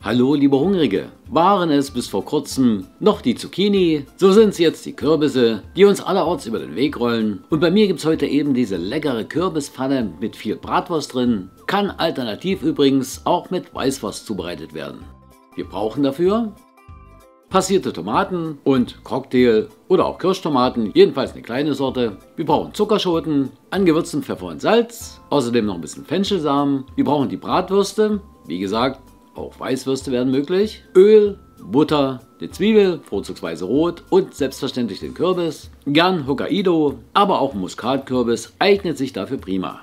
Hallo liebe Hungrige, waren es bis vor kurzem noch die Zucchini, so sind es jetzt die Kürbisse, die uns allerorts über den Weg rollen. Und bei mir gibt es heute eben diese leckere Kürbispfanne mit viel Bratwurst drin, kann alternativ übrigens auch mit Weißwurst zubereitet werden. Wir brauchen dafür passierte Tomaten und Cocktail- oder auch Kirschtomaten, jedenfalls eine kleine Sorte. Wir brauchen Zuckerschoten, angewürzten Pfeffer und Salz, außerdem noch ein bisschen Fenchelsamen. Wir brauchen die Bratwürste, wie gesagt, auch Weißwürste werden möglich, Öl, Butter, die Zwiebel, vorzugsweise rot und selbstverständlich den Kürbis. Gern Hokkaido, aber auch Muskatkürbis eignet sich dafür prima.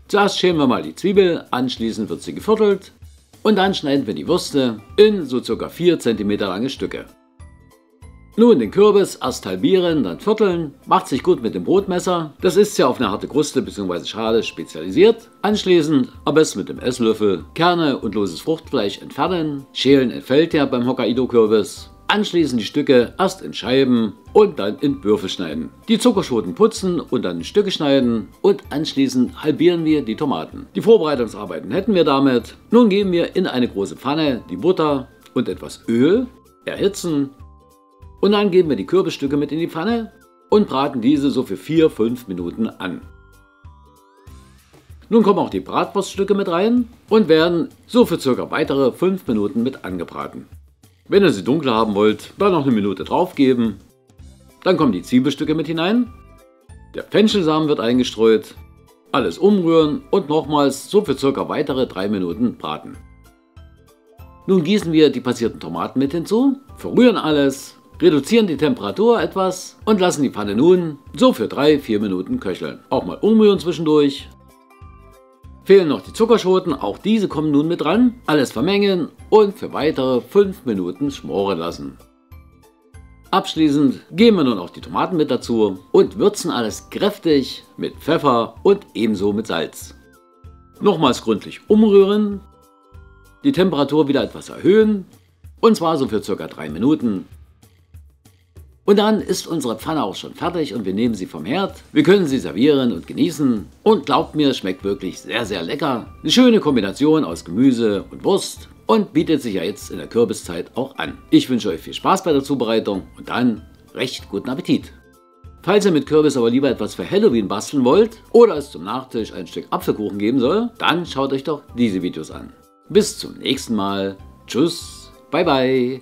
Zuerst schälen wir mal die Zwiebel, anschließend wird sie geviertelt. Und dann schneiden wir die Würste in so ca. 4 cm lange Stücke. Nun den Kürbis erst halbieren, dann vierteln, macht sich gut mit dem Brotmesser. Das ist ja auf eine harte Kruste bzw. Schale spezialisiert. Anschließend am besten mit dem Esslöffel Kerne und loses Fruchtfleisch entfernen. Schälen entfällt ja beim Hokkaido-Kürbis. Anschließend die Stücke erst in Scheiben und dann in Würfel schneiden. Die Zuckerschoten putzen und dann in Stücke schneiden und anschließend halbieren wir die Tomaten. Die Vorbereitungsarbeiten hätten wir damit. Nun geben wir in eine große Pfanne die Butter und etwas Öl, erhitzen und dann geben wir die Kürbisstücke mit in die Pfanne und braten diese so für 4-5 Minuten an. Nun kommen auch die Bratwurststücke mit rein und werden so für ca. weitere 5 Minuten mit angebraten. Wenn ihr sie dunkler haben wollt, dann noch eine Minute drauf geben. Dann kommen die Zwiebelstücke mit hinein. Der Fenchelsamen wird eingestreut. Alles umrühren und nochmals so für ca. weitere 3 Minuten braten. Nun gießen wir die passierten Tomaten mit hinzu, verrühren alles, reduzieren die Temperatur etwas und lassen die Pfanne nun so für 3-4 Minuten köcheln. Auch mal umrühren zwischendurch. Fehlen noch die Zuckerschoten, auch diese kommen nun mit ran. Alles vermengen und für weitere 5 Minuten schmoren lassen. Abschließend geben wir nun auch die Tomaten mit dazu und würzen alles kräftig mit Pfeffer und ebenso mit Salz. Nochmals gründlich umrühren, die Temperatur wieder etwas erhöhen und zwar so für ca. 3 Minuten. Und dann ist unsere Pfanne auch schon fertig und wir nehmen sie vom Herd. Wir können sie servieren und genießen. Und glaubt mir, es schmeckt wirklich sehr, sehr lecker. Eine schöne Kombination aus Gemüse und Wurst und bietet sich ja jetzt in der Kürbiszeit auch an. Ich wünsche euch viel Spaß bei der Zubereitung und dann recht guten Appetit. Falls ihr mit Kürbis aber lieber etwas für Halloween basteln wollt oder es zum Nachtisch ein Stück Apfelkuchen geben soll, dann schaut euch doch diese Videos an. Bis zum nächsten Mal. Tschüss, bye bye.